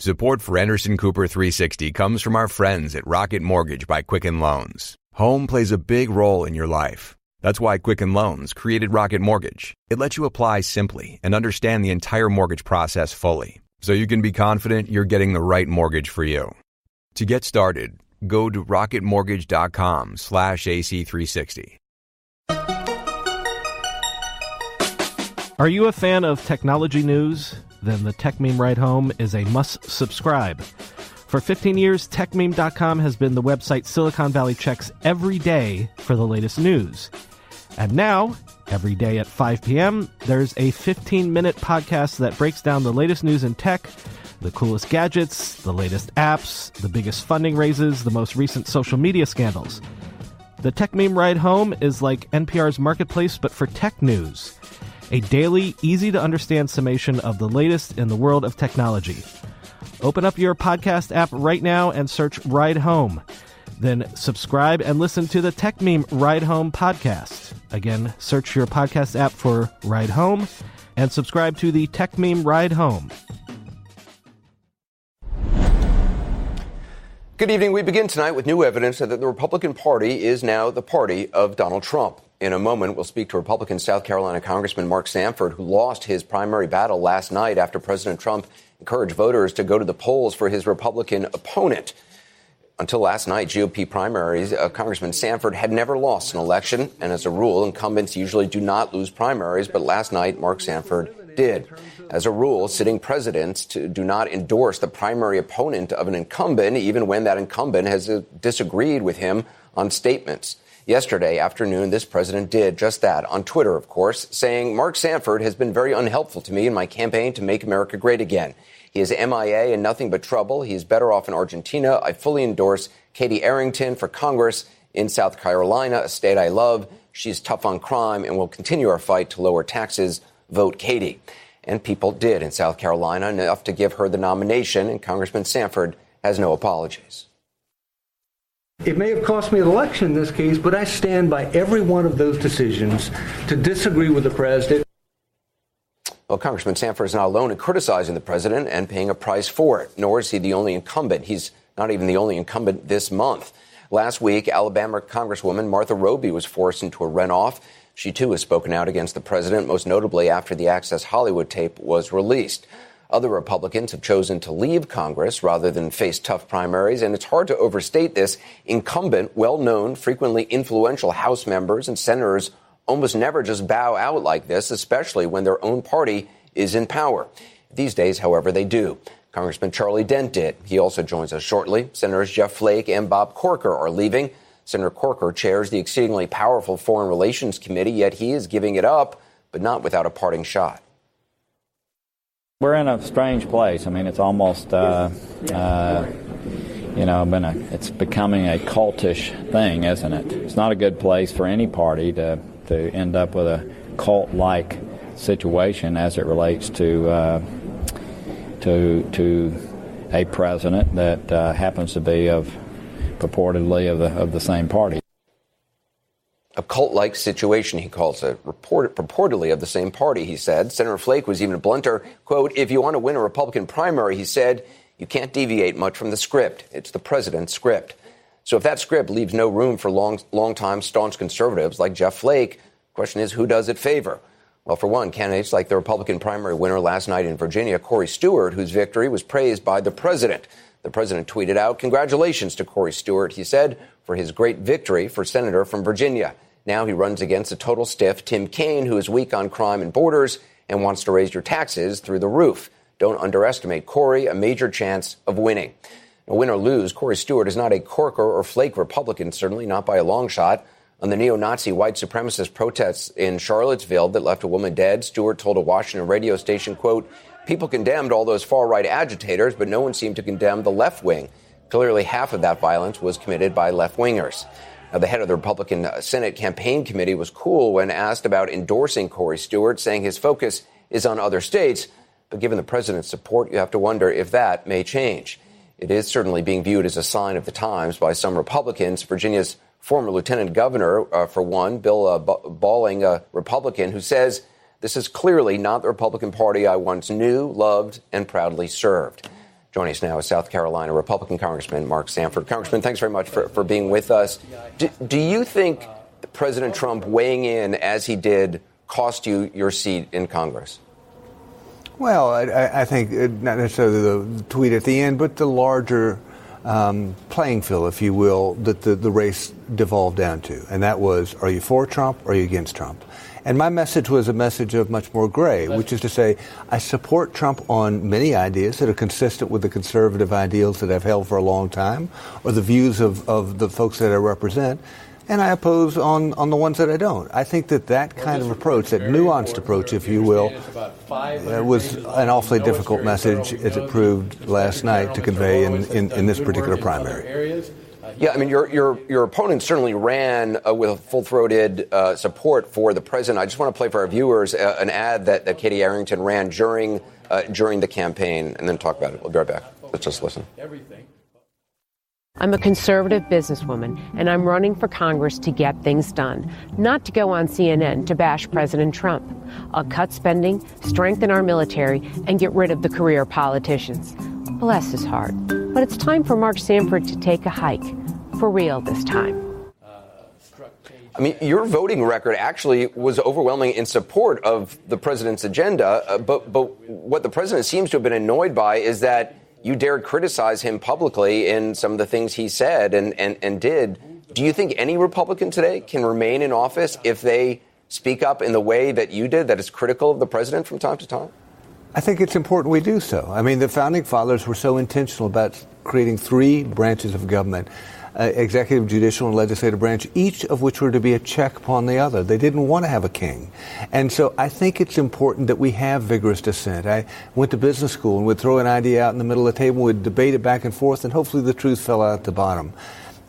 Support for Anderson Cooper 360 comes from our friends at Rocket Mortgage by Quicken Loans. Home plays a big role in your life. That's why Quicken Loans created Rocket Mortgage. It lets you apply simply and understand the entire mortgage process fully, so you can be confident you're getting the right mortgage for you. To get started, go to rocketmortgage.com/AC360. Are you a fan of technology news? Then the TechMeme Ride Home is a must-subscribe. For 15 years, TechMeme.com has been the website Silicon Valley checks every day for the latest news. And now, every day at 5 p.m., there's a 15-minute podcast that breaks down the latest news in tech, the coolest gadgets, the latest apps, the biggest funding raises, the most recent social media scandals. The TechMeme Ride Home is like NPR's Marketplace, but for tech news. A daily, easy-to-understand summation of the latest in the world of technology. Open up your podcast app right now and search Ride Home. Then subscribe and listen to the TechMeme Ride Home podcast. Again, search your podcast app for Ride Home and subscribe to the TechMeme Ride Home. Good evening. We begin tonight with new evidence that the Republican Party is now the party of Donald Trump. In a moment, we'll speak to Republican South Carolina Congressman Mark Sanford, who lost his primary battle last night after President Trump encouraged voters to go to the polls for his Republican opponent. Until last night, GOP primaries, Congressman Sanford had never lost an election, and as a rule, incumbents usually do not lose primaries, but last night, Mark Sanford did. As a rule, sitting presidents do not endorse the primary opponent of an incumbent, even when that incumbent has disagreed with him on statements. Yesterday afternoon, this president did just that on Twitter, of course, saying, Mark Sanford has been very unhelpful to me in my campaign to make America great again. He is MIA and nothing but trouble. He is better off in Argentina. I fully endorse Katie Arrington for Congress in South Carolina, a state I love. She's tough on crime and will continue our fight to lower taxes. Vote Katie. And people did in South Carolina, enough to give her the nomination, and Congressman Sanford has no apologies. It may have cost me the election in this case, but I stand by every one of those decisions to disagree with the president. Well, Congressman Sanford is not alone in criticizing the president and paying a price for it, nor is he the only incumbent. He's not even the only incumbent this month. Last week, Alabama Congresswoman Martha Roby was forced into a runoff. She, too, has spoken out against the president, most notably after the Access Hollywood tape was released. Other Republicans have chosen to leave Congress rather than face tough primaries, and it's hard to overstate this. Incumbent, well-known, frequently influential House members and senators almost never just bow out like this, especially when their own party is in power. These days, however, they do. Congressman Charlie Dent did. He also joins us shortly. Senators Jeff Flake and Bob Corker are leaving. Senator Corker chairs the exceedingly powerful Foreign Relations Committee, yet he is giving it up, but not without a parting shot. We're in a strange place. I mean, it's almost, it's becoming a cultish thing, isn't it? It's not a good place for any party to end up with a cult-like situation as it relates to a president that happens to be purportedly of the same party. A cult-like situation, he calls it, purportedly of the same party, he said. Senator Flake was even blunter. Quote, if you want to win a Republican primary, he said, you can't deviate much from the script. It's the president's script. So if that script leaves no room for long-time staunch conservatives like Jeff Flake, the question is, who does it favor? Well, for one, candidates like the Republican primary winner last night in Virginia, Corey Stewart, whose victory was praised by the president. The president tweeted out, congratulations to Corey Stewart, he said, for his great victory for senator from Virginia. Now he runs against a total stiff Tim Kaine, who is weak on crime and borders and wants to raise your taxes through the roof. Don't underestimate Corey, a major chance of winning. Now, win or lose, Corey Stewart is not a Corker or Flake Republican, certainly not by a long shot. On the neo-Nazi white supremacist protests in Charlottesville that left a woman dead, Stewart told a Washington radio station, quote, people condemned all those far-right agitators, but no one seemed to condemn the left wing. Clearly, half of that violence was committed by left-wingers. Now, the head of the Republican Senate campaign committee was cool when asked about endorsing Corey Stewart, saying his focus is on other states. But given the president's support, you have to wonder if that may change. It is certainly being viewed as a sign of the times by some Republicans. Virginia's former lieutenant governor, for one, Bill Bolling, a Republican, who says this is clearly not the Republican Party I once knew, loved, and proudly served. Joining us now is South Carolina Republican Congressman Mark Sanford. Congressman, thanks very much for being with us. Do you think President Trump weighing in as he did cost you your seat in Congress? Well, I think not necessarily the tweet at the end, but the larger playing field, if you will, that the race devolved down to. And that was, are you for Trump or are you against Trump? And my message was a message of much more gray, which is to say I support Trump on many ideas that are consistent with the conservative ideals that I've held for a long time or the views of the folks that I represent. And I oppose on the ones that I don't. I think that kind of approach, that nuanced approach, if you will, was an awfully difficult message, as it proved last night, to convey in this particular primary. Yeah, I mean, your opponent certainly ran with a full-throated support for the president. I just want to play for our viewers an ad that Katie Arrington ran during the campaign, and then talk about it. We'll be right back. Let's just listen. I'm a conservative businesswoman, and I'm running for Congress to get things done, not to go on CNN to bash President Trump. I'll cut spending, strengthen our military, and get rid of the career politicians. Bless his heart. But it's time for Mark Sanford to take a hike, for real this time. I mean, your voting record actually was overwhelming in support of the president's agenda, but what the president seems to have been annoyed by is that you dared criticize him publicly in some of the things he said and did. Do you think any Republican today can remain in office if they speak up in the way that you did, that is critical of the president from time to time? I think it's important we do so. I mean, the founding fathers were so intentional about creating three branches of government, executive, judicial, and legislative branch, each of which were to be a check upon the other. They didn't want to have a king. And so I think it's important that we have vigorous dissent. I went to business school and would throw an idea out in the middle of the table, would debate it back and forth, and hopefully the truth fell out at the bottom.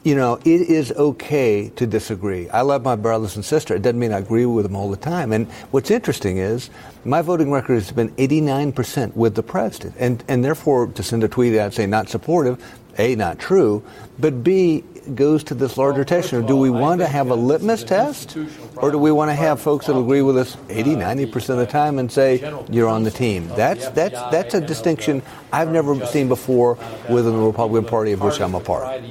You know, it is okay to disagree. I love my brothers and sisters. It doesn't mean I agree with them all the time. And what's interesting is my voting record has been 89% with the president. And therefore, to send a tweet out saying not supportive, A, not true, but B, goes to this larger test. Do we want to have a litmus test, or do we want to have folks that agree with us 80-90% of the time and say you're on the team? That's a distinction I've never seen before within the Republican Party, of which I'm a part.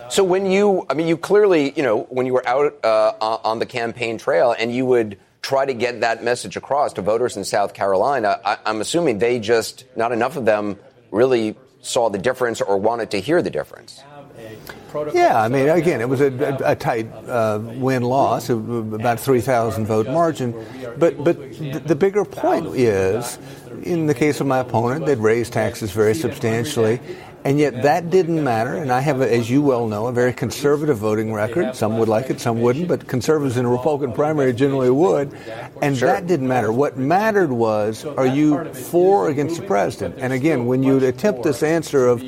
So when you clearly, when you were out on the campaign trail and you would try to get that message across to voters in South Carolina, I'm assuming they just, not enough of them really saw the difference or wanted to hear the difference. Yeah, I mean, again, it was a tight win-loss, about 3,000 vote margin. But the bigger point is, in the case of my opponent, they'd raised taxes very substantially, and yet that didn't matter. And I have, as you well know, a very conservative voting record. Some would like it, some wouldn't, but conservatives in a Republican primary generally would. And that didn't matter. What mattered was, are you for or against the president? And again, when you attempt this answer of,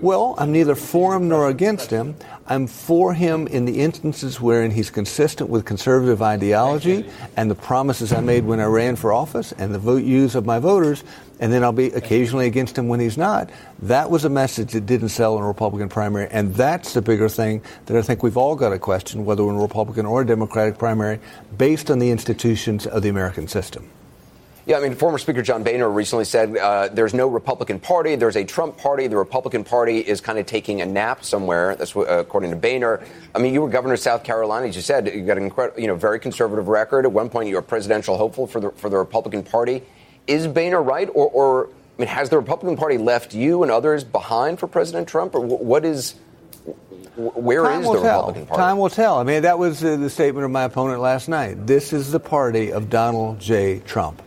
well, I'm neither for him nor against him, I'm for him in the instances wherein he's consistent with conservative ideology and the promises I made when I ran for office and the views of my voters, and then I'll be occasionally against him when he's not. That was a message that didn't sell in a Republican primary, and that's the bigger thing that I think we've all got to question, whether we're in a Republican or a Democratic primary, based on the institutions of the American system. Yeah, I mean, former Speaker John Boehner recently said there's no Republican Party. There's a Trump Party. The Republican Party is kind of taking a nap somewhere. That's according to Boehner. I mean, you were governor of South Carolina, as you said. You got an very conservative record. At one point, you were a presidential hopeful for the Republican Party. Is Boehner right, or I mean, has the Republican Party left you and others behind for President Trump, or where is the Republican Party? Time will tell. I mean, that was the statement of my opponent last night. This is the party of Donald J. Trump.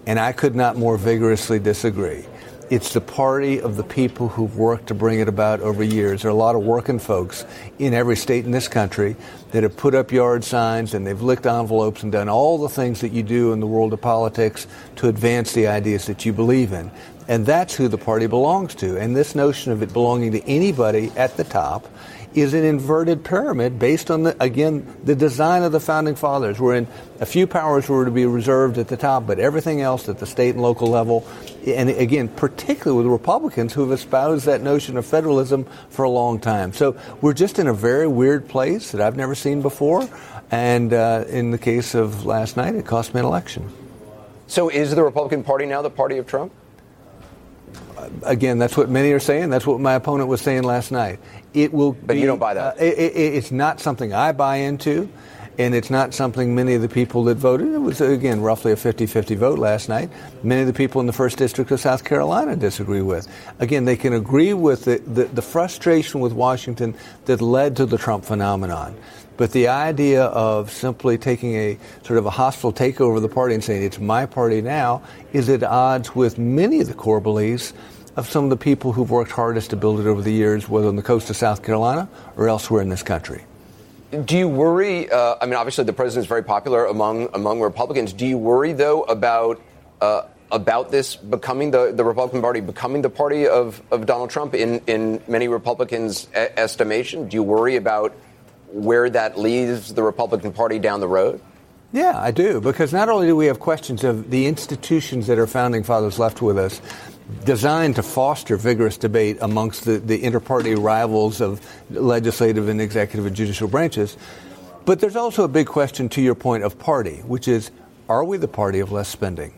And I could not more vigorously disagree. It's the party of the people who've worked to bring it about over years. There are a lot of working folks in every state in this country that have put up yard signs and they've licked envelopes and done all the things that you do in the world of politics to advance the ideas that you believe in. And that's who the party belongs to. And this notion of it belonging to anybody at the top is an inverted pyramid based on, the design of the Founding Fathers, wherein a few powers were to be reserved at the top, but everything else at the state and local level, and again, particularly with the Republicans who have espoused that notion of federalism for a long time. So we're just in a very weird place that I've never seen before, and in the case of last night, it cost me an election. So is the Republican Party now the party of Trump? Again, that's what many are saying. That's what my opponent was saying last night. It will. But you don't buy that. It's not something I buy into, and it's not something many of the people that voted. It was, again, roughly a 50-50 vote last night. Many of the people in the 1st District of South Carolina disagree with. Again, they can agree with the frustration with Washington that led to the Trump phenomenon. But the idea of simply taking a sort of a hostile takeover of the party and saying it's my party now is at odds with many of the core beliefs of some of the people who've worked hardest to build it over the years, whether on the coast of South Carolina or elsewhere in this country. Do you worry? I mean, obviously, the president is very popular among Republicans. Do you worry, though, about this becoming the Republican Party becoming the party of Donald Trump in many Republicans' estimation? Do you worry about where that leaves the Republican Party down the road? Yeah, I do, because not only do we have questions of the institutions that our founding fathers left with us, designed to foster vigorous debate amongst the inter-party rivals of legislative and executive and judicial branches, but there's also a big question, to your point, of party, which is, are we the party of less spending?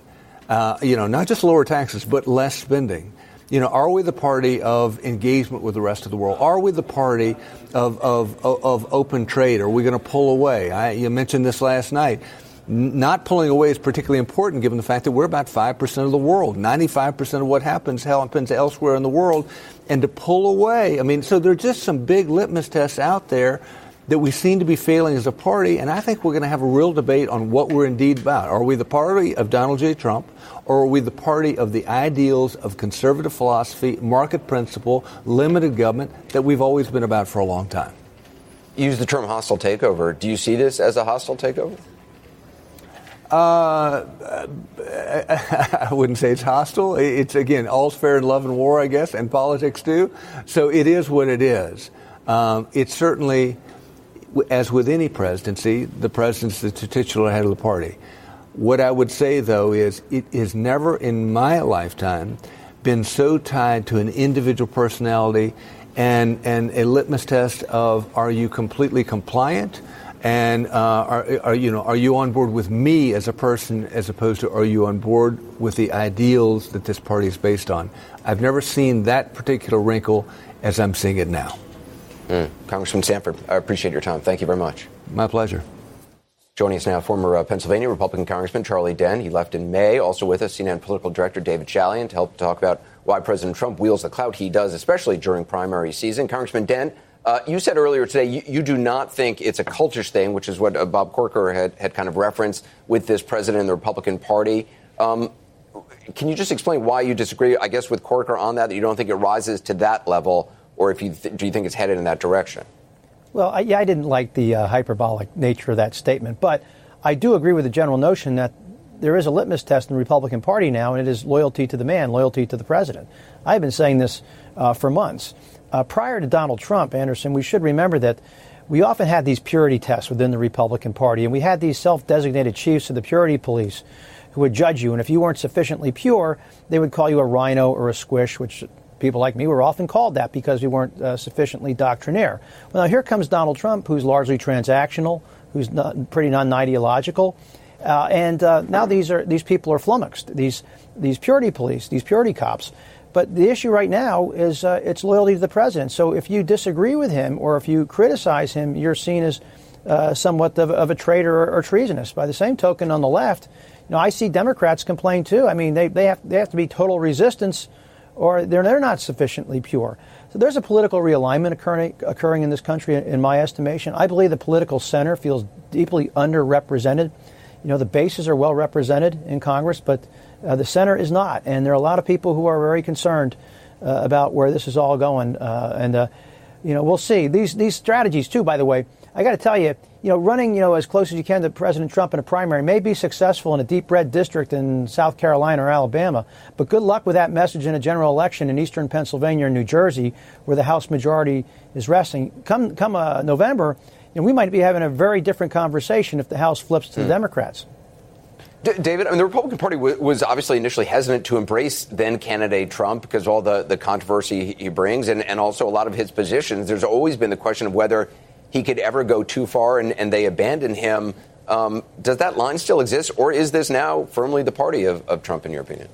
Not just lower taxes, but less spending. Are we the party of engagement with the rest of the world? Are we the party of open trade? Are we going to pull away? You mentioned this last night. Not pulling away is particularly important given the fact that we're about 5% of the world. 95% of what happens elsewhere in the world. And to pull away, so there are just some big litmus tests out there that we seem to be failing as a party, and I think we're going to have a real debate on what we're indeed about. Are we the party of Donald J. Trump, or are we the party of the ideals of conservative philosophy, market principle, limited government that we've always been about for a long time? You use the term hostile takeover. Do you see this as a hostile takeover? I wouldn't say it's hostile. It's, again, all's fair in love and war, I guess, and politics too. So it is what it is. It's certainly, as with any presidency, the president's the titular head of the party. What I would say, though, is it has never in my lifetime been so tied to an individual personality and a litmus test of, are you completely compliant? And are you on board with me as a person, as opposed to are you on board with the ideals that this party is based on? I've never seen that particular wrinkle as I'm seeing it now. Congressman Sanford, I appreciate your time. Thank you very much. My pleasure. Joining us now, former Pennsylvania Republican Congressman Charlie Den. He left in May. Also with us, CNN political director David Chalian to help talk about why President Trump wields the clout he does, especially during primary season. Congressman Den, you said earlier today you do not think it's a cultish thing, which is what Bob Corker had kind of referenced with this president and the Republican Party. Can you just explain why you disagree, I guess, with Corker on that you don't think it rises to that level, or if you do you think it's headed in that direction? Well, I didn't like the hyperbolic nature of that statement, but I do agree with the general notion that there is a litmus test in the Republican Party now, and it is loyalty to the man, loyalty to the president. I've been saying this for months. Prior to Donald Trump, Anderson, we should remember that we often had these purity tests within the Republican Party, and we had these self-designated chiefs of the purity police who would judge you, and if you weren't sufficiently pure, they would call you a rhino or a squish, which people like me were often called that because we weren't sufficiently doctrinaire. Well, now here comes Donald Trump, who's largely transactional, who's pretty non-ideological, and now these people are flummoxed, these purity police, these purity cops. But the issue right now is it's loyalty to the president. So if you disagree with him or if you criticize him, you're seen as somewhat of a traitor or treasonous. By the same token, on the left, I see Democrats complain too. I mean, they have to be total resistance, or they're not sufficiently pure. So there's a political realignment occurring in this country, in my estimation. I believe the political center feels deeply underrepresented. The bases are well represented in Congress, but the center is not. And there are a lot of people who are very concerned about where this is all going. We'll see. These strategies, too, by the way, I got to tell you, running, as close as you can to President Trump in a primary may be successful in a deep red district in South Carolina or Alabama, but good luck with that message in a general election in eastern Pennsylvania or New Jersey, where the House majority is resting. Come November, we might be having a very different conversation if the House flips to the Democrats. David, the Republican Party was obviously initially hesitant to embrace then-candidate Trump because of all the controversy he brings and also a lot of his positions. There's always been the question of whether he could ever go too far and they abandon him. Does that line still exist, or is this now firmly the party of Trump, in your opinion?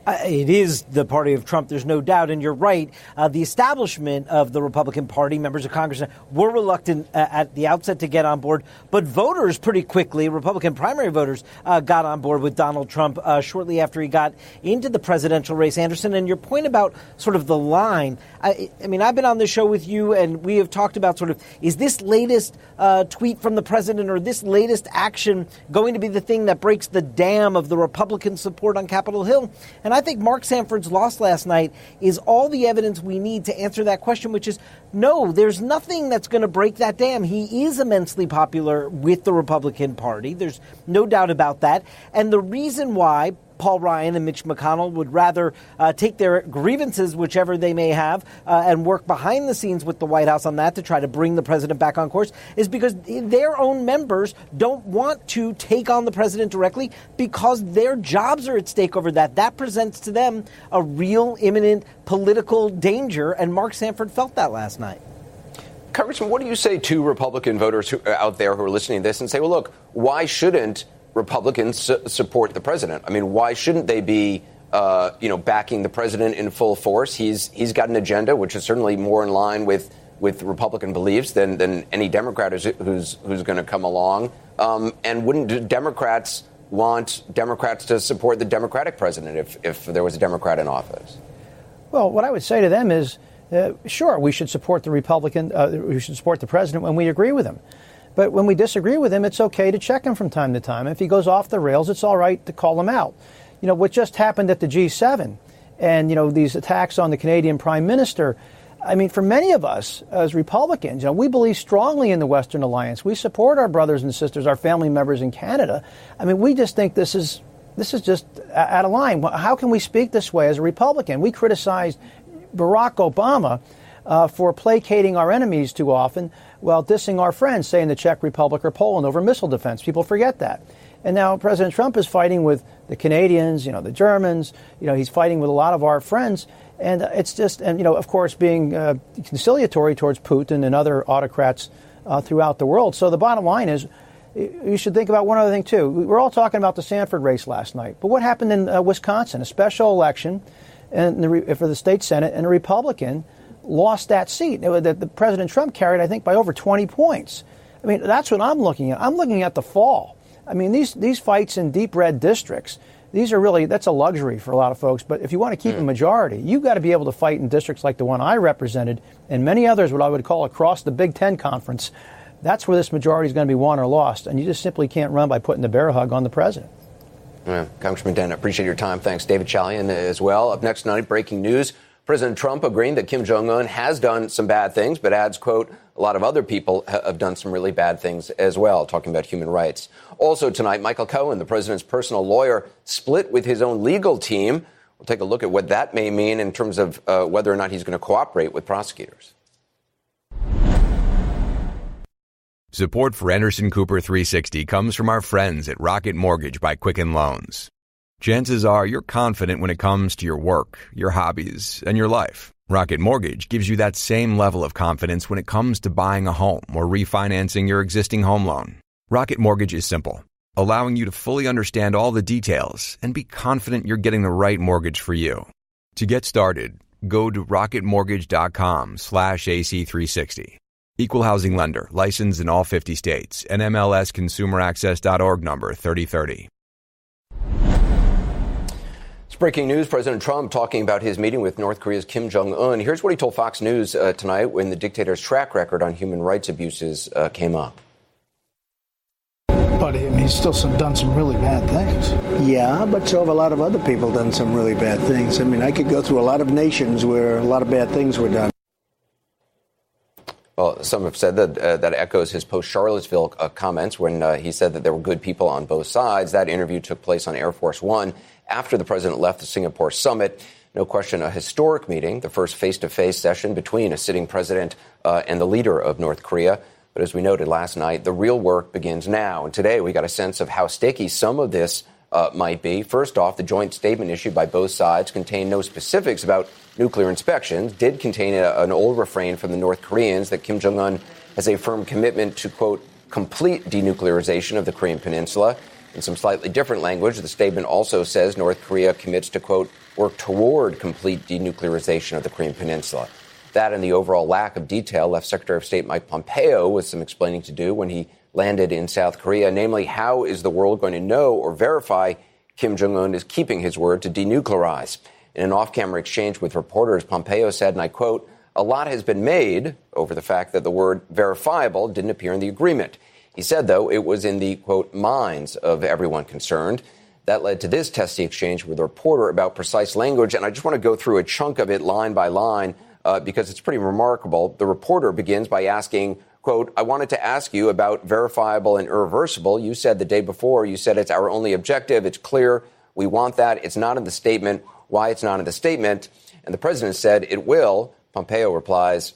It is the party of Trump, there's no doubt. And you're right. The establishment of the Republican Party, members of Congress, were reluctant at the outset to get on board. But voters pretty quickly, Republican primary voters, got on board with Donald Trump shortly after he got into the presidential race. Anderson, and your point about sort of the line. I mean, I've been on this show with you, and we have talked about sort of, is this latest tweet from the president or this latest action going to be the thing that breaks the dam of the Republican support on Capitol Hill? And I think Mark Sanford's loss last night is all the evidence we need to answer that question, which is no, there's nothing that's going to break that dam. He is immensely popular with the Republican Party. There's no doubt about that. And the reason why Paul Ryan and Mitch McConnell would rather take their grievances, whichever they may have, and work behind the scenes with the White House on that to try to bring the president back on course, is because their own members don't want to take on the president directly because their jobs are at stake over that. That presents to them a real imminent political danger, and Mark Sanford felt that last night. Congressman, what do you say to Republican voters out there who are listening to this and say, well, look, why shouldn't Republicans support the president? I mean, why shouldn't they be, backing the president in full force? He's got an agenda which is certainly more in line with Republican beliefs than any Democrat who's going to come along. And wouldn't Democrats want Democrats to support the Democratic president if there was a Democrat in office? Well, what I would say to them is, sure, we should support the Republican. We should support the president when we agree with him. But when we disagree with him, it's okay to check him from time to time. If he goes off the rails, it's all right to call him out. You know, what just happened at the G7 and, these attacks on the Canadian Prime Minister, I mean, for many of us as Republicans, we believe strongly in the Western Alliance. We support our brothers and sisters, our family members in Canada. I mean, we just think this is just out of line. How can we speak this way as a Republican? We criticized Barack Obama for placating our enemies too often while dissing our friends, say in the Czech Republic or Poland, over missile defense. People forget that. And now President Trump is fighting with the Canadians, the Germans. He's fighting with a lot of our friends. And it's just, of course, being conciliatory towards Putin and other autocrats throughout the world. So the bottom line is, you should think about one other thing, too. We're all talking about the Sanford race last night. But what happened in Wisconsin? A special election for the state Senate, and a Republican lost that seat that the President Trump carried, I think, by over 20 points. I mean, that's what I'm looking at. I'm looking at the fall. I mean, these fights in deep red districts, that's a luxury for a lot of folks. But if you want to keep a majority, you've got to be able to fight in districts like the one I represented and many others, what I would call across the Big Ten Conference. That's where this majority is going to be won or lost. And you just simply can't run by putting the bear hug on the president. Yeah, Congressman Dent, I appreciate your time. Thanks. David Chalian as well. Up next tonight, breaking news. President Trump agreeing that Kim Jong-un has done some bad things, but adds, quote, a lot of other people have done some really bad things as well, talking about human rights. Also tonight, Michael Cohen, the president's personal lawyer, split with his own legal team. We'll take a look at what that may mean in terms of whether or not he's going to cooperate with prosecutors. Support for Anderson Cooper 360 comes from our friends at Rocket Mortgage by Quicken Loans. Chances are you're confident when it comes to your work, your hobbies, and your life. Rocket Mortgage gives you that same level of confidence when it comes to buying a home or refinancing your existing home loan. Rocket Mortgage is simple, allowing you to fully understand all the details and be confident you're getting the right mortgage for you. To get started, go to rocketmortgage.com/AC360. Equal housing lender, licensed in all 50 states, and MLSConsumerAccess.org number 3030. Breaking news, President Trump talking about his meeting with North Korea's Kim Jong-un. Here's what he told Fox News tonight when the dictator's track record on human rights abuses came up. But he's still done some really bad things. Yeah, but so have a lot of other people done some really bad things. I mean, I could go through a lot of nations where a lot of bad things were done. Well, some have said that echoes his post-Charlottesville comments when he said that there were good people on both sides. That interview took place on Air Force One after the president left the Singapore summit. No question, a historic meeting, the first face-to-face session between a sitting president and the leader of North Korea. But as we noted last night, the real work begins now. And today we got a sense of how sticky some of this might be. First off, the joint statement issued by both sides contained no specifics about nuclear inspections, did contain an old refrain from the North Koreans that Kim Jong-un has a firm commitment to, quote, complete denuclearization of the Korean Peninsula. In some slightly different language, the statement also says North Korea commits to, quote, work toward complete denuclearization of the Korean Peninsula. That and the overall lack of detail left Secretary of State Mike Pompeo with some explaining to do when he landed in South Korea, namely, how is the world going to know or verify Kim Jong-un is keeping his word to denuclearize? In an off-camera exchange with reporters, Pompeo said, and I quote, "A lot has been made over the fact that the word verifiable didn't appear in the agreement." He said, though, it was in the, quote, minds of everyone concerned. That led to this testy exchange with a reporter about precise language, and I just want to go through a chunk of it line by line because it's pretty remarkable. The reporter begins by asking, quote, "I wanted to ask you about verifiable and irreversible. You said the day before, you said it's our only objective. It's clear. We want that. It's not in the statement. Why it's not in the statement?" And the president said it will. Pompeo replies,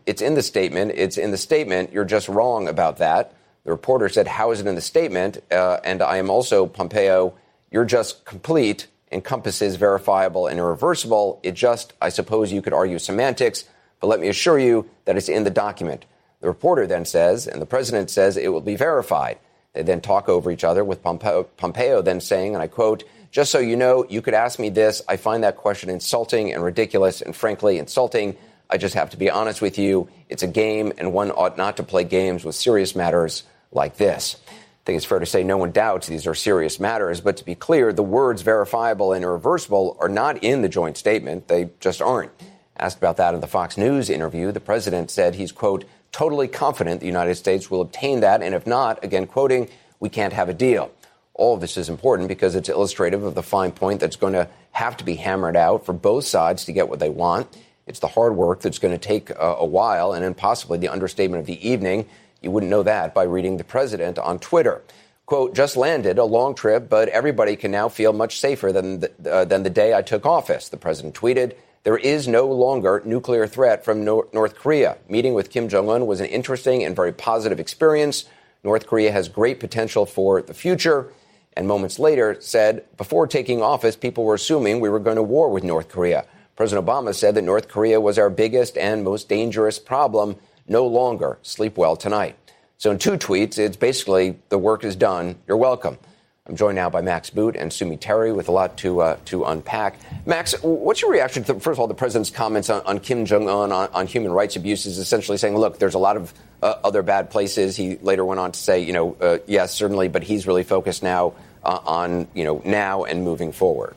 it's in the statement. It's in the statement. You're just wrong about that. The reporter said, how is it in the statement? And I am also, Pompeo, you're just complete, encompasses verifiable and irreversible. It just, I suppose you could argue semantics, but let me assure you that it's in the document. The reporter then says, and the president says, it will be verified. They then talk over each other with Pompeo then saying, and I quote, "Just so you know, you could ask me this. I find that question insulting and ridiculous and frankly insulting. I just have to be honest with you. It's a game, and one ought not to play games with serious matters like this." I think it's fair to say no one doubts these are serious matters. But to be clear, the words verifiable and irreversible are not in the joint statement. They just aren't. Asked about that in the Fox News interview, the president said he's, quote, "totally confident the United States will obtain that. And if not, again, quoting, we can't have a deal." All of this is important because it's illustrative of the fine point that's going to have to be hammered out for both sides to get what they want. It's the hard work that's going to take a while, and then possibly the understatement of the evening. You wouldn't know that by reading the president on Twitter. Quote, "Just landed, a long trip, but everybody can now feel much safer than the day I took office," the president tweeted. "There is no longer nuclear threat from North Korea. Meeting with Kim Jong-un was an interesting and very positive experience. North Korea has great potential for the future." And moments later said, "Before taking office, people were assuming we were going to war with North Korea. President Obama said that North Korea was our biggest and most dangerous problem. No longer. Sleep well tonight." So in two tweets, it's basically the work is done. You're welcome. I'm joined now by Max Boot and Sumi Terry with a lot to unpack. Max, what's your reaction to, first of all, the president's comments on Kim Jong-un on human rights abuses, essentially saying, look, there's a lot of other bad places. He later went on to say, yes, certainly, but he's really focused now on, now and moving forward.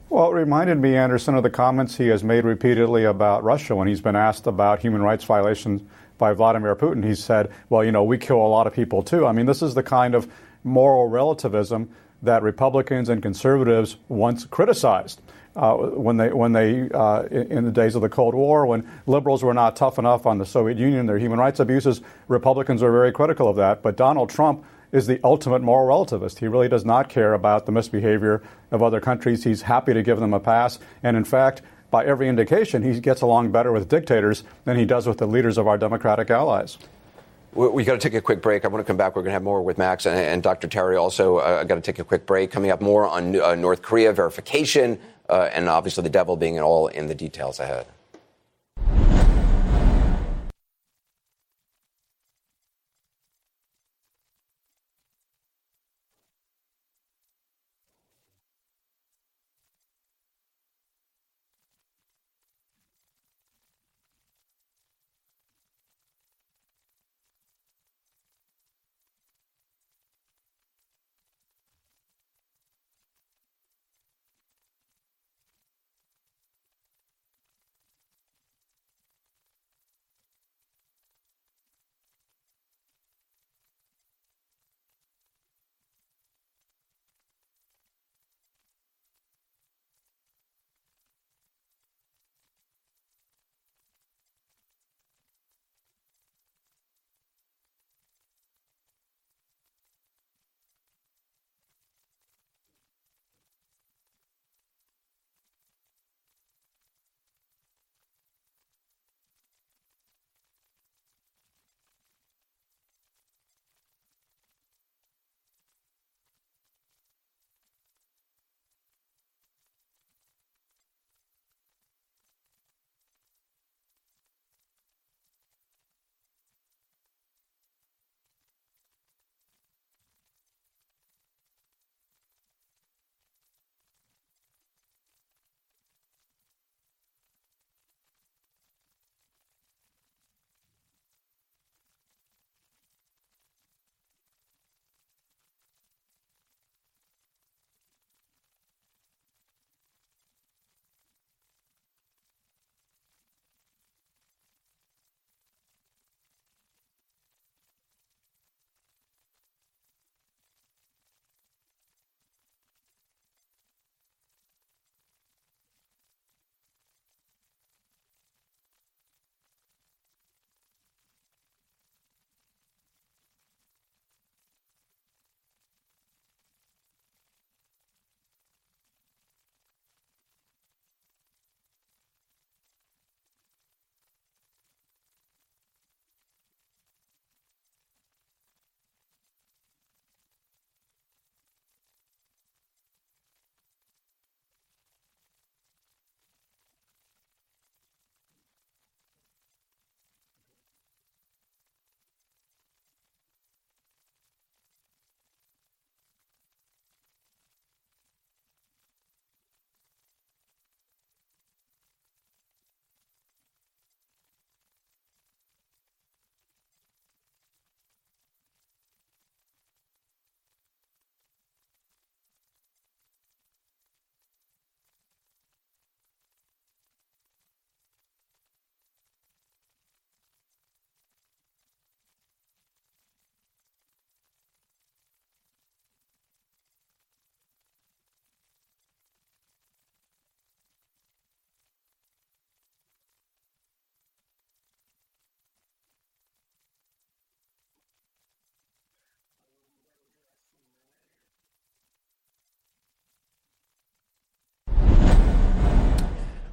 Well, it reminded me, Anderson, of the comments he has made repeatedly about Russia when he's been asked about human rights violations by Vladimir Putin. He said, well, we kill a lot of people, too. I mean, this is the kind of moral relativism that Republicans and conservatives once criticized when they in the days of the Cold War, when liberals were not tough enough on the Soviet Union, their human rights abuses. Republicans were very critical of that. But Donald Trump is the ultimate moral relativist. He really does not care about the misbehavior of other countries. He's happy to give them a pass. And in fact, by every indication, he gets along better with dictators than he does with the leaders of our democratic allies. We got to take a quick break. I want to come back. We're going to have more with Max and Dr. Terry also. I got to take a quick break. Coming up, more on North Korea verification and obviously the devil being all in the details ahead.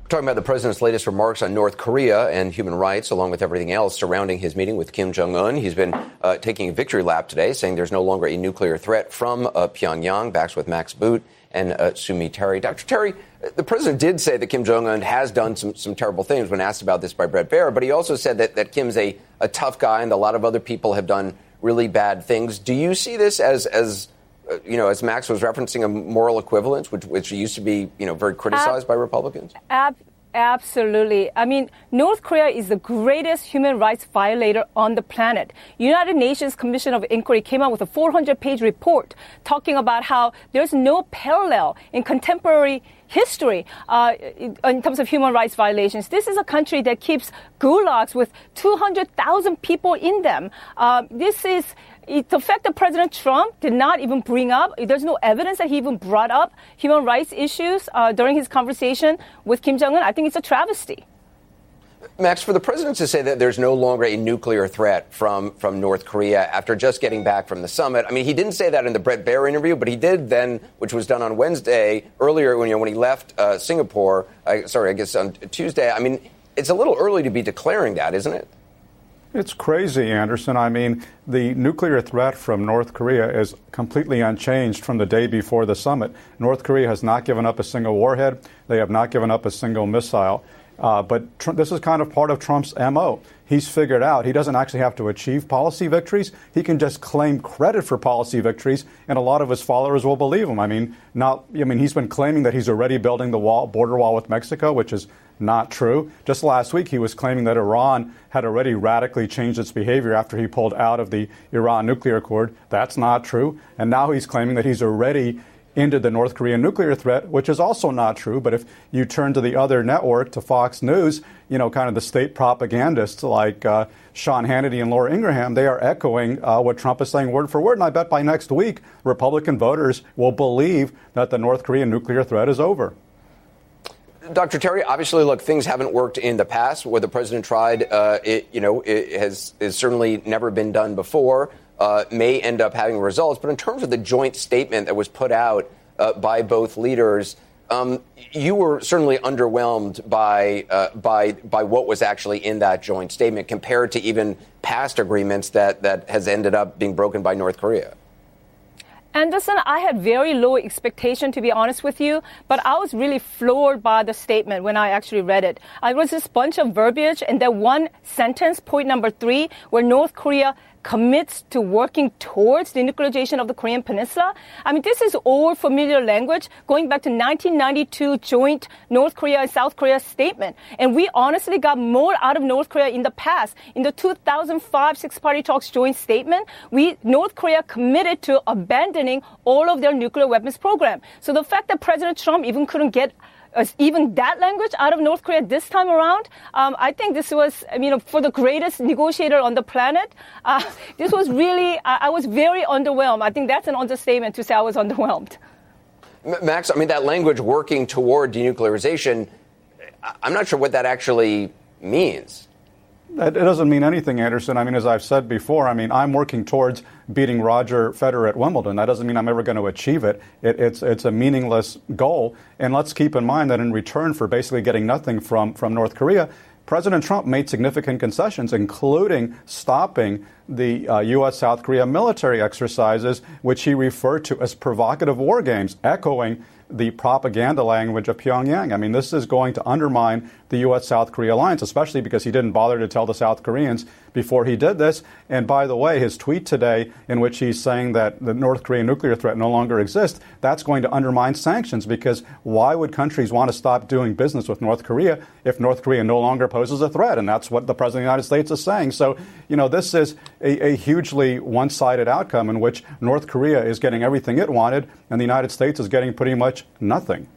Talking about the president's latest remarks on North Korea and human rights, along with everything else surrounding his meeting with Kim Jong-un. He's been taking a victory lap today, saying there's no longer a nuclear threat from Pyongyang. Backs with Max Boot and Sumi Terry. Dr. Terry, the president did say that Kim Jong-un has done some terrible things when asked about this by Bret Baier, but he also said that Kim's a tough guy and a lot of other people have done really bad things. Do you see this as as Max was referencing, a moral equivalence, which used to be, very criticized by Republicans? Absolutely. I mean, North Korea is the greatest human rights violator on the planet. United Nations Commission of Inquiry came out with a 400-page report talking about how there's no parallel in contemporary history in terms of human rights violations. This is a country that keeps gulags with 200,000 people in them. The fact that President Trump did not even bring up, there's no evidence that he even brought up human rights issues during his conversation with Kim Jong-un, I think it's a travesty. Max, for the president to say that there's no longer a nuclear threat from North Korea after just getting back from the summit, I mean, he didn't say that in the Bret Baier interview, but he did then, which was done on Wednesday, earlier when he left Singapore, I guess on Tuesday. I mean, it's a little early to be declaring that, isn't it? It's crazy, Anderson. I mean, the nuclear threat from North Korea is completely unchanged from the day before the summit. North Korea has not given up a single warhead. They have not given up a single missile. But this is kind of part of Trump's M.O. He's figured out he doesn't actually have to achieve policy victories. He can just claim credit for policy victories, and a lot of his followers will believe him. I mean, he's been claiming that he's already building the border wall with Mexico, which is not true. Just last week, he was claiming that Iran had already radically changed its behavior after he pulled out of the Iran nuclear accord. That's not true. And now he's claiming that he's already ended the North Korean nuclear threat, which is also not true. But if you turn to the other network, to Fox News, kind of the state propagandists like Sean Hannity and Laura Ingraham, they are echoing what Trump is saying word for word. And I bet by next week, Republican voters will believe that the North Korean nuclear threat is over. Dr. Terry, obviously, look, things haven't worked in the past where the president tried. It has certainly never been done before. May end up having results. But in terms of the joint statement that was put out by both leaders, you were certainly underwhelmed by what was actually in that joint statement compared to even past agreements that has ended up being broken by North Korea. Anderson, I had very low expectation, to be honest with you, but I was really floored by the statement when I actually read it. It was this bunch of verbiage and that one sentence, point number 3, where North Korea commits to working towards the denuclearization of the Korean Peninsula. I mean, this is old familiar language going back to 1992 joint North Korea and South Korea statement. And we honestly got more out of North Korea in the past. In the 2005 Six-Party Talks joint statement, North Korea committed to abandoning all of their nuclear weapons program. So the fact that President Trump even couldn't get even that language out of North Korea this time around, I think this was, for the greatest negotiator on the planet, this was really, I was very underwhelmed. I think that's an understatement to say I was underwhelmed. Max, that language working toward denuclearization, I'm not sure what that actually means. It doesn't mean anything, Anderson. As I've said before, I'm working towards beating Roger Federer at Wimbledon. That doesn't mean I'm ever going to achieve it. It's a meaningless goal. And let's keep in mind that in return for basically getting nothing from North Korea, President Trump made significant concessions, including stopping the U.S.-South Korea military exercises, which he referred to as provocative war games, echoing the propaganda language of Pyongyang. This is going to undermine the U.S.-South Korea alliance, especially because he didn't bother to tell the South Koreans before he did this. And by the way, his tweet today in which he's saying that the North Korean nuclear threat no longer exists, that's going to undermine sanctions, because why would countries want to stop doing business with North Korea if North Korea no longer poses a threat? And that's what the President of the United States is saying. So, this is a hugely one-sided outcome in which North Korea is getting everything it wanted and the United States is getting pretty much nothing.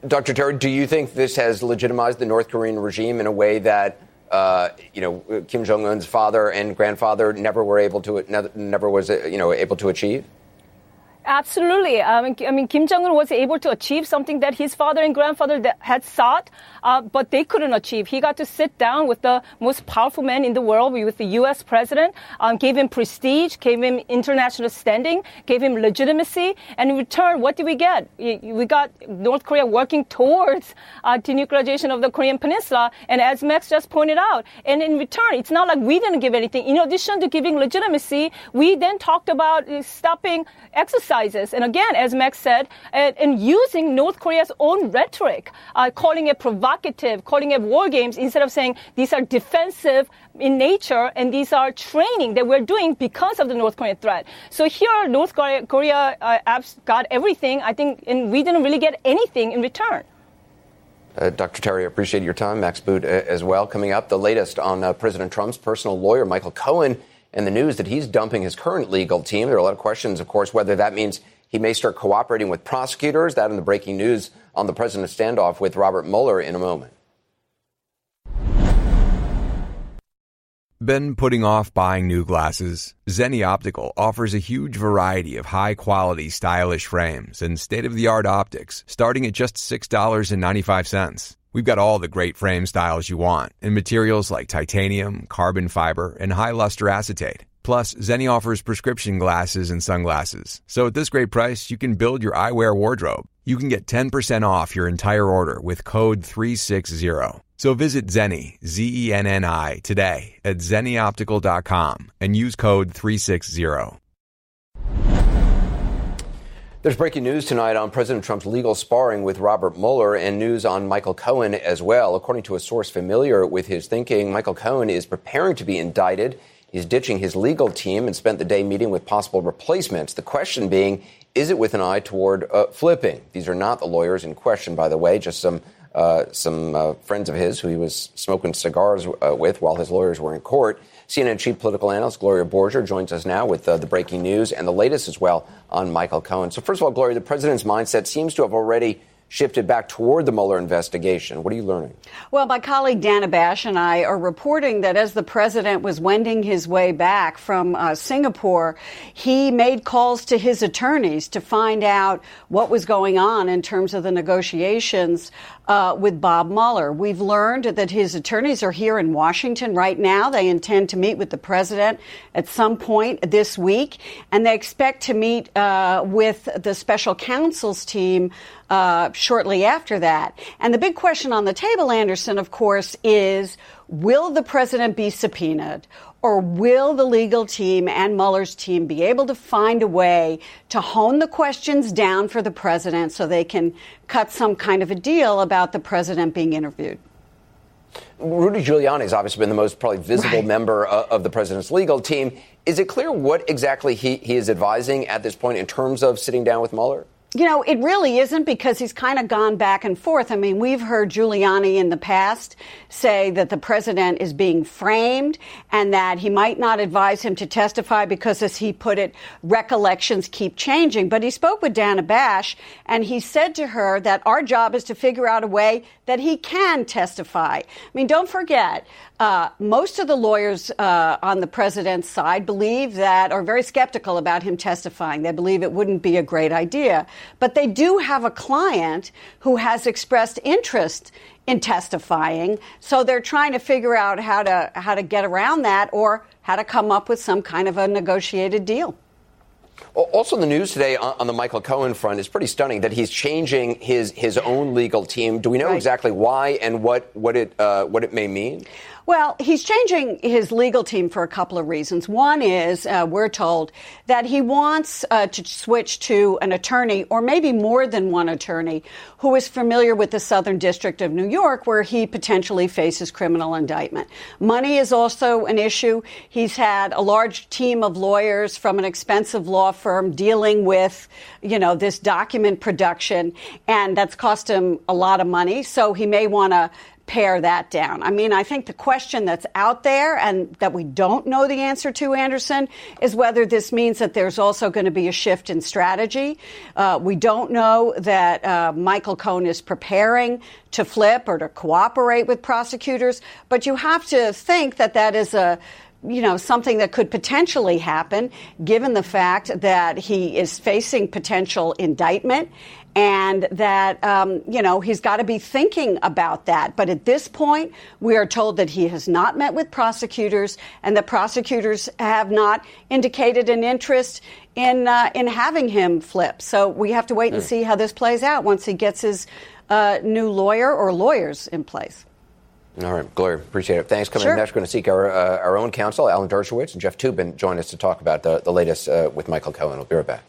Dr. Terry, do you think this has legitimized the North Korean regime in a way that, Kim Jong-un's father and grandfather never was able to achieve? Absolutely. I mean, Kim Jong-un was able to achieve something that his father and grandfather had sought, but they couldn't achieve. He got to sit down with the most powerful man in the world, with the U.S. president, gave him prestige, gave him international standing, gave him legitimacy. And in return, what did we get? We got North Korea working towards denuclearization of the Korean Peninsula. And as Max just pointed out, and in return, it's not like we didn't give anything. In addition to giving legitimacy, we then talked about stopping exercises. And again, as Max said, and using North Korea's own rhetoric, calling it provocative, calling it war games, instead of saying these are defensive in nature and these are training that we're doing because of the North Korean threat. So here, North Korea got everything, I think, and we didn't really get anything in return. Dr. Terry, I appreciate your time. Max Boot as well. Coming up, the latest on President Trump's personal lawyer, Michael Cohen, and the news that he's dumping his current legal team. There are a lot of questions, of course, whether that means he may start cooperating with prosecutors. That and the breaking news on the president's standoff with Robert Mueller in a moment. Been putting off buying new glasses? Zenni Optical offers a huge variety of high-quality, stylish frames and state-of-the-art optics, starting at just $6.95. We've got all the great frame styles you want in materials like titanium, carbon fiber, and high-luster acetate. Plus, Zenni offers prescription glasses and sunglasses. So at this great price, you can build your eyewear wardrobe. You can get 10% off your entire order with code 360. So visit Zenni, Zenni, today at zennioptical.com and use code 360. There's breaking news tonight on President Trump's legal sparring with Robert Mueller and news on Michael Cohen as well. According to a source familiar with his thinking, Michael Cohen is preparing to be indicted. He's ditching his legal team and spent the day meeting with possible replacements. The question being, is it with an eye toward flipping? These are not the lawyers in question, by the way, just some friends of his who he was smoking cigars with while his lawyers were in court. CNN chief political analyst Gloria Borger joins us now with the breaking news and the latest as well on Michael Cohen. So first of all, Gloria, the president's mindset seems to have already shifted back toward the Mueller investigation. What are you learning? Well, my colleague Dana Bash and I are reporting that as the president was wending his way back from Singapore, he made calls to his attorneys to find out what was going on in terms of the negotiations with Bob Mueller. We've learned that his attorneys are here in Washington right now. They intend to meet with the president at some point this week, and they expect to meet with the special counsel's team shortly after that. And the big question on the table, Anderson, of course, is will the president be subpoenaed? Or will the legal team and Mueller's team be able to find a way to hone the questions down for the president so they can cut some kind of a deal about the president being interviewed? Rudy Giuliani has obviously been the most probably visible member of the president's legal team. Is it clear what exactly he is advising at this point in terms of sitting down with Mueller? You know, it really isn't, because he's kind of gone back and forth. I mean, we've heard Giuliani in the past say that the president is being framed and that he might not advise him to testify because, as he put it, recollections keep changing. But he spoke with Dana Bash and he said to her that our job is to figure out a way that he can testify. I mean, don't forget, most of the lawyers on the president's side believe that, are very skeptical about him testifying. They believe it wouldn't be a great idea. But they do have a client who has expressed interest in testifying, so they're trying to figure out how to get around that, or how to come up with some kind of a negotiated deal. Also, the news today on the Michael Cohen front is pretty stunning, that he's changing his own legal team. Do we know exactly why and what it may mean? Well, he's changing his legal team for a couple of reasons. One is, we're told, that he wants to switch to an attorney, or maybe more than one attorney, who is familiar with the Southern District of New York, where he potentially faces criminal indictment. Money is also an issue. He's had a large team of lawyers from an expensive law firm dealing with, this document production, and that's cost him a lot of money. So he may want to pare that down. I mean, I think the question that's out there and that we don't know the answer to, Anderson, is whether this means that there's also going to be a shift in strategy. We don't know that Michael Cohen is preparing to flip or to cooperate with prosecutors, but you have to think that that is a something that could potentially happen, given the fact that he is facing potential indictment and that, he's got to be thinking about that. But at this point, we are told that he has not met with prosecutors and that prosecutors have not indicated an interest in having him flip. So we have to wait and see how this plays out once he gets his new lawyer or lawyers in place. All right, Gloria, appreciate it. Thanks. Coming up next, we're going to seek our own counsel. Alan Dershowitz and Jeff Toobin join us to talk about the latest with Michael Cohen. We'll be right back.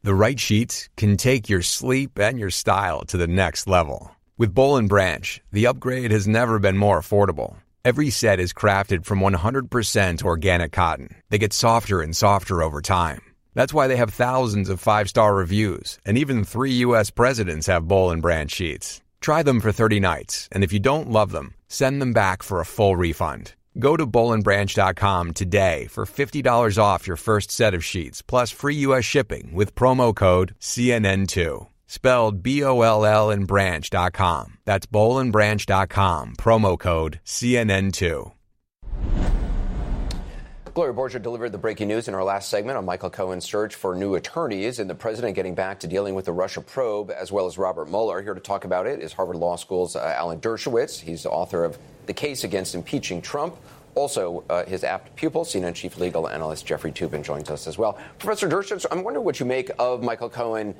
The right sheets can take your sleep and your style to the next level. With Boll & Branch, the upgrade has never been more affordable. Every set is crafted from 100% organic cotton. They get softer and softer over time. That's why they have thousands of 5-star reviews, and even 3 U.S. presidents have Boll & Branch sheets. Try them for 30 nights, and if you don't love them, send them back for a full refund. Go to bollandbranch.com today for $50 off your first set of sheets, plus free U.S. shipping with promo code CNN2. Spelled B-O-L-L and branch.com. That's bollandbranch.com, promo code CNN2. Gloria Borger delivered the breaking news in our last segment on Michael Cohen's search for new attorneys and the president getting back to dealing with the Russia probe, as well as Robert Mueller. Here to talk about it is Harvard Law School's Alan Dershowitz. He's the author of The Case Against Impeaching Trump. Also, his apt pupil, CNN chief legal analyst Jeffrey Toobin joins us as well. Professor Dershowitz, I'm wondering what you make of Michael Cohen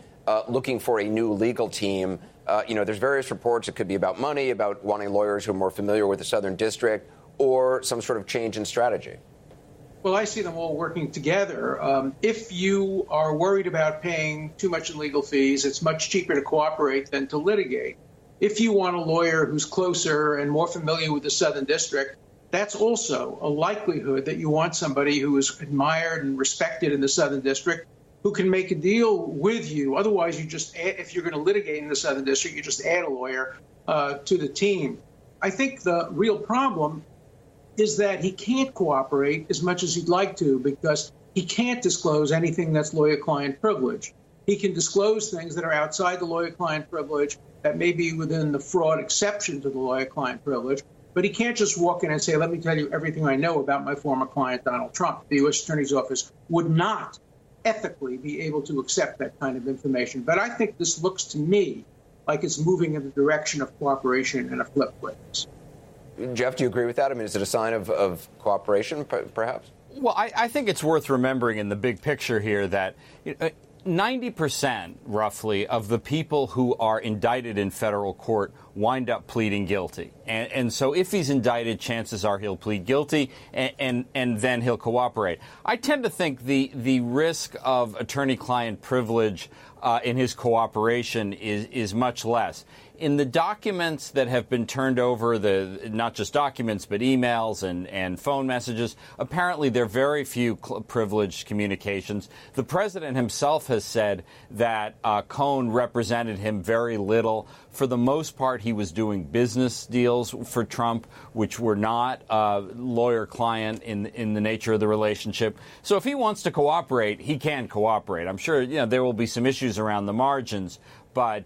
looking for a new legal team. There's various reports. It could be about money, about wanting lawyers who are more familiar with the Southern District, or some sort of change in strategy. Well, I see them all working together. If you are worried about paying too much in legal fees, it's much cheaper to cooperate than to litigate. If you want a lawyer who's closer and more familiar with the Southern District, that's also a likelihood that you want somebody who is admired and respected in the Southern District who can make a deal with you. Otherwise, if you're going to litigate in the Southern District, you just add a lawyer to the team. I think the real problem is that he can't cooperate as much as he'd like to because he can't disclose anything that's lawyer-client privilege. He can disclose things that are outside the lawyer-client privilege that may be within the fraud exception to the lawyer-client privilege, but he can't just walk in and say, let me tell you everything I know about my former client, Donald Trump. The U.S. Attorney's Office would not ethically be able to accept that kind of information. But I think this looks to me like it's moving in the direction of cooperation and a flip witness. Jeff, do you agree with that? I mean, is it a sign of cooperation, perhaps? Well, I think it's worth remembering in the big picture here that 90% roughly of the people who are indicted in federal court wind up pleading guilty. And so if he's indicted, chances are he'll plead guilty and then he'll cooperate. I tend to think the risk of attorney-client privilege in his cooperation is much less. In the documents that have been turned over, not just documents, but emails and phone messages, apparently there are very few privileged communications. The president himself has said that Cohen represented him very little. For the most part, he was doing business deals for Trump, which were not lawyer-client in the nature of the relationship. So if he wants to cooperate, he can cooperate. I'm sure there will be some issues around the margins, but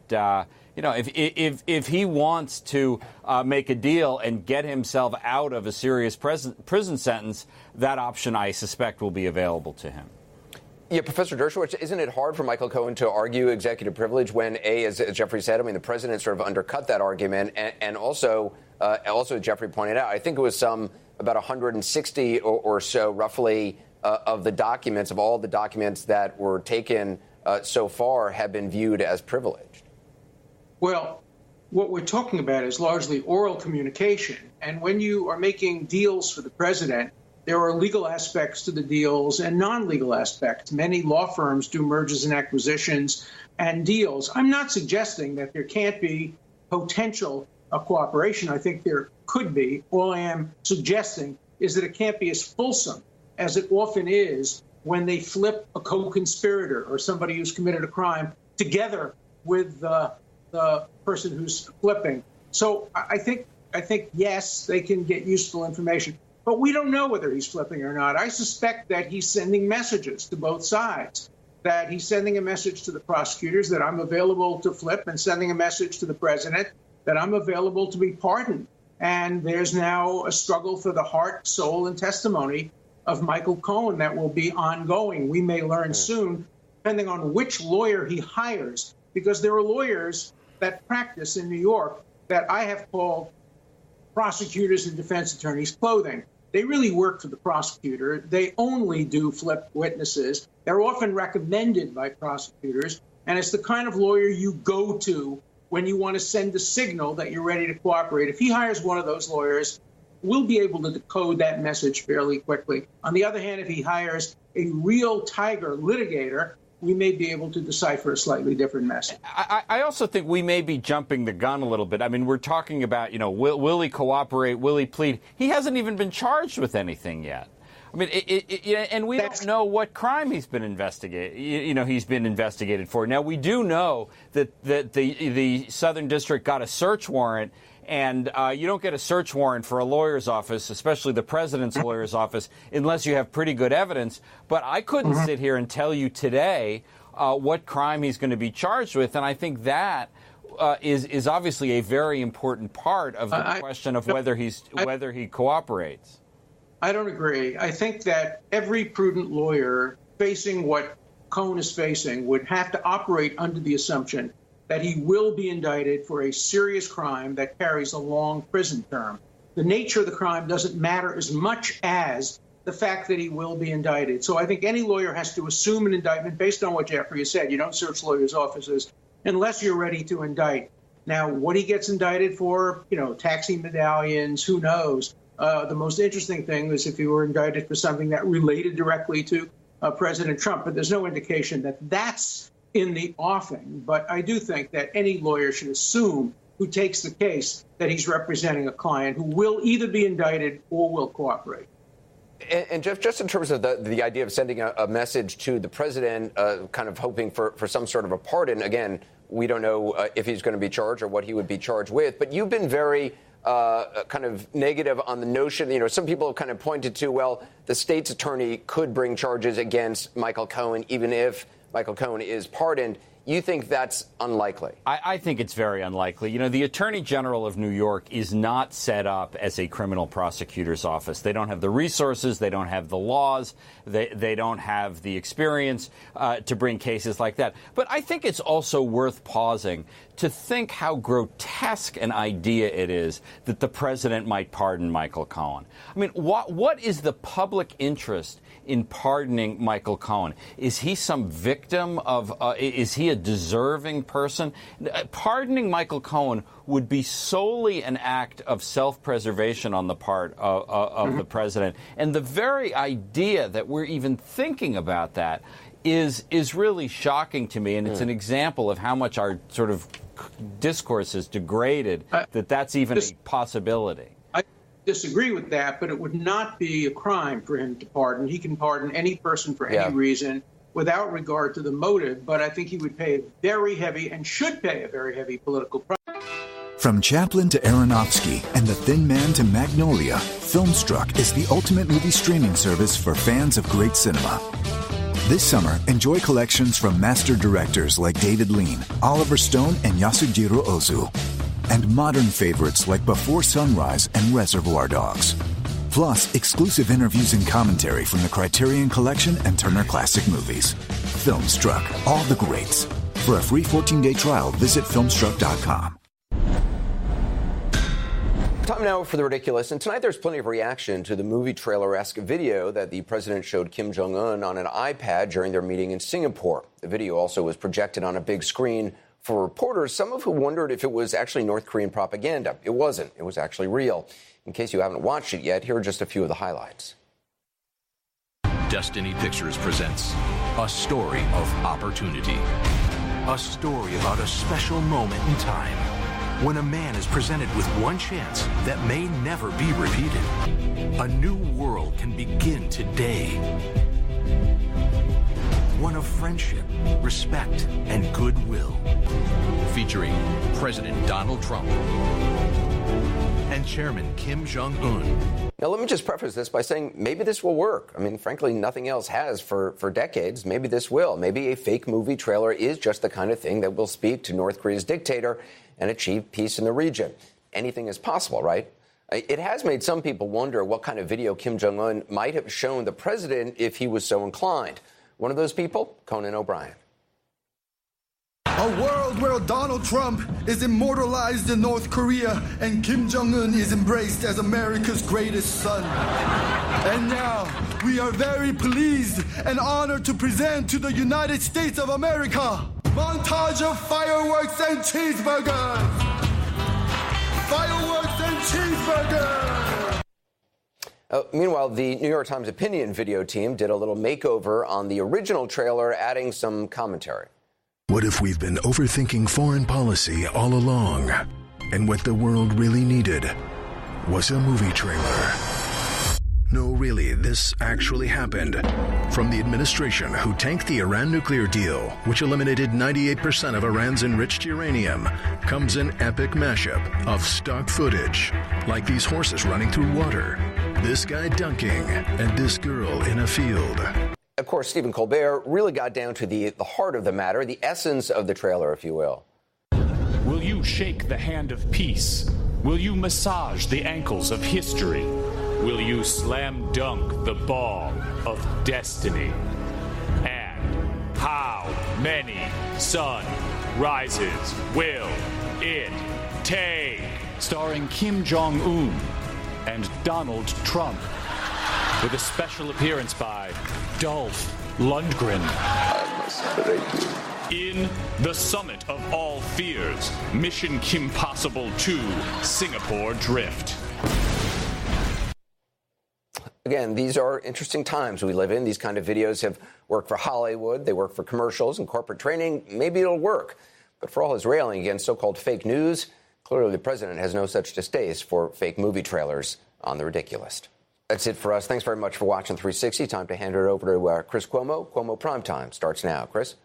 if he wants to make a deal and get himself out of a serious prison sentence, that option, I suspect, will be available to him. Yeah, Professor Dershowitz, isn't it hard for Michael Cohen to argue executive privilege when, as Jeffrey said, I mean, the president sort of undercut that argument, and also, Jeffrey pointed out, I think it was about 160 or so, roughly, of all the documents that were taken so far have been viewed as privileged. Well, what we're talking about is largely oral communication. And when you are making deals for the president, there are legal aspects to the deals and non-legal aspects. Many law firms do mergers and acquisitions and deals. I'm not suggesting that there can't be potential cooperation. I think there could be. All I am suggesting is that it can't be as fulsome as it often is when they flip a co-conspirator or somebody who's committed a crime together with the person who's flipping. So I think, yes, they can get useful information, but we don't know whether he's flipping or not. I suspect that he's sending messages to both sides, that he's sending a message to the prosecutors that I'm available to flip and sending a message to the president that I'm available to be pardoned. And there's now a struggle for the heart, soul, and testimony of Michael Cohen that will be ongoing. We may learn soon, depending on which lawyer he hires, because there are lawyers that practice in New York that I have called prosecutors and defense attorneys' clothing. They really work for the prosecutor. They only do flip witnesses. They're often recommended by prosecutors, and it's the kind of lawyer you go to when you want to send a signal that you're ready to cooperate. If he hires one of those lawyers, we'll be able to decode that message fairly quickly. On the other hand, if he hires a real tiger litigator, we may be able to decipher a slightly different message. I also think we may be jumping the gun a little bit. I mean, we're talking about, will he cooperate? Will he plead? He hasn't even been charged with anything yet. I mean, and we don't know what crime he's been investigated for. Now, we do know that the Southern District got a search warrant, and you don't get a search warrant for a lawyer's office, especially the president's lawyer's office, unless you have pretty good evidence. But I couldn't sit here and tell you today what crime he's going to be charged with, and I think that is obviously a very important part of the question of whether he cooperates. I don't agree. I think that every prudent lawyer facing what Cohen is facing would have to operate under the assumption that he will be indicted for a serious crime that carries a long prison term. The nature of the crime doesn't matter as much as the fact that he will be indicted. So I think any lawyer has to assume an indictment based on what Jeffrey has said. You don't search lawyers' offices unless you're ready to indict. Now, what he gets indicted for, taxi medallions, who knows? The most interesting thing is if he were indicted for something that related directly to President Trump. But there's no indication that that's in the offing. But I do think that any lawyer should assume who takes the case that he's representing a client who will either be indicted or will cooperate. And Jeff, just in terms of the idea of sending a message to the president, kind of hoping for some sort of a pardon, again, we don't know if he's going to be charged or what he would be charged with. But you've been very kind of negative on the notion, some people have kind of pointed to, well, the state's attorney could bring charges against Michael Cohen, even if Michael Cohen is pardoned. You think that's unlikely? I think it's very unlikely. The Attorney General of New York is not set up as a criminal prosecutor's office. They don't have the resources. They don't have the laws. They don't have the experience to bring cases like that. But I think it's also worth pausing to think how grotesque an idea it is that the president might pardon Michael Cohen. I mean, what is the public interest in pardoning Michael Cohen? Is he some victim of, is he a deserving person? Pardoning Michael Cohen would be solely an act of self-preservation on the part of the president. And the very idea that we're even thinking about that is really shocking to me. And it's an example of how much our sort of discourse is degraded, that's even a possibility. I disagree with that, but it would not be a crime for him to pardon. He can pardon any person for any reason without regard to the motive, but I think he would pay a very heavy and should pay a very heavy political price. From Chaplin to Aronofsky and The Thin Man to Magnolia, Filmstruck is the ultimate movie streaming service for fans of great cinema. This summer, enjoy collections from master directors like David Lean, Oliver Stone, and Yasujiro Ozu, and modern favorites like Before Sunrise and Reservoir Dogs. Plus, exclusive interviews and commentary from the Criterion Collection and Turner Classic Movies. Filmstruck, all the greats. For a free 14-day trial, visit filmstruck.com. Time now for the ridiculous. And tonight there's plenty of reaction to the movie trailer-esque video that the president showed Kim Jong-un on an iPad during their meeting in Singapore. The video also was projected on a big screen for reporters, some of who wondered if it was actually North Korean propaganda. It wasn't. It was actually real. In case you haven't watched it yet, here are just a few of the highlights. Destiny Pictures presents a story of opportunity. A story about a special moment in time when a man is presented with one chance that may never be repeated. A new world can begin today. One of friendship, respect, and goodwill. Featuring President Donald Trump and Chairman Kim Jong-un. Now, let me just preface this by saying maybe this will work. I mean, frankly, nothing else has for decades. Maybe this will. Maybe a fake movie trailer is just the kind of thing that will speak to North Korea's dictator and achieve peace in the region. Anything is possible, right? It has made some people wonder what kind of video Kim Jong-un might have shown the president if he was so inclined. One of those people, Conan O'Brien. A world where Donald Trump is immortalized in North Korea and Kim Jong-un is embraced as America's greatest son. And now, we are very pleased and honored to present to the United States of America montage of fireworks and cheeseburgers. Fireworks and cheeseburgers. Meanwhile, the New York Times opinion video team did a little makeover on the original trailer, adding some commentary. What if we've been overthinking foreign policy all along, and what the world really needed was a movie trailer? No, really, this actually happened. From the administration who tanked the Iran nuclear deal, which eliminated 98% of Iran's enriched uranium, comes an epic mashup of stock footage, like these horses running through water, this guy dunking, and this girl in a field. Of course, Stephen Colbert really got down to the heart of the matter, the essence of the trailer, if you will. Will you shake the hand of peace? Will you massage the ankles of history? Will you slam dunk the ball of destiny? And how many sunrises will it take? Starring Kim Jong-un and Donald Trump. With a special appearance by Dolph Lundgren. I must break you. In The Summit of All Fears, Mission Kim Possible 2, Singapore Drift. Again, these are interesting times we live in. These kind of videos have worked for Hollywood. They work for commercials and corporate training. Maybe it'll work. But for all his railing against so-called fake news, clearly the president has no such distaste for fake movie trailers on the ridiculous. That's it for us. Thanks very much for watching 360. Time to hand it over to Chris Cuomo. Cuomo Primetime starts now. Chris?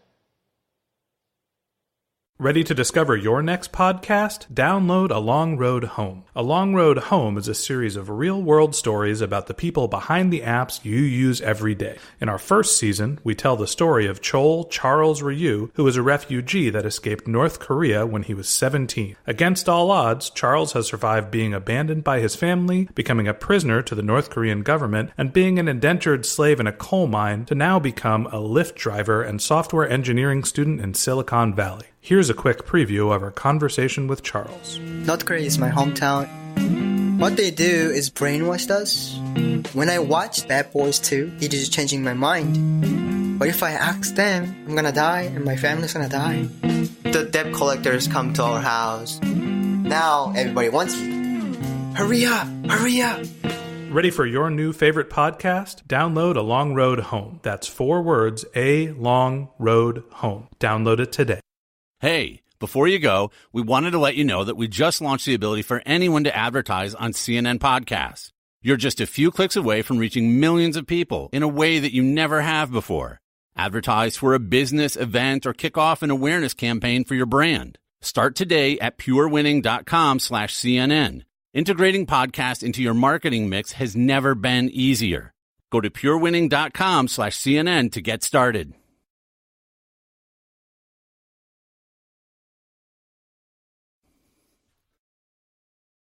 Ready to discover your next podcast? Download A Long Road Home. A Long Road Home is a series of real-world stories about the people behind the apps you use every day. In our first season, we tell the story of Chol Charles Ryu, who is a refugee that escaped North Korea when he was 17. Against all odds, Charles has survived being abandoned by his family, becoming a prisoner to the North Korean government, and being an indentured slave in a coal mine to now become a Lyft driver and software engineering student in Silicon Valley. Here's a quick preview of our conversation with Charles. North Korea is my hometown. What they do is brainwash us. When I watch Bad Boys 2, it is changing my mind. But if I ask them, I'm gonna die and my family's gonna die. The debt collectors come to our house. Now everybody wants me. Hurry up! Hurry up! Ready for your new favorite podcast? Download A Long Road Home. That's 4 words, A Long Road Home. Download it today. Hey, before you go, we wanted to let you know that we just launched the ability for anyone to advertise on CNN Podcasts. You're just a few clicks away from reaching millions of people in a way that you never have before. Advertise for a business, event, or kick off an awareness campaign for your brand. Start today at purewinning.com/CNN. Integrating podcasts into your marketing mix has never been easier. Go to purewinning.com/CNN to get started.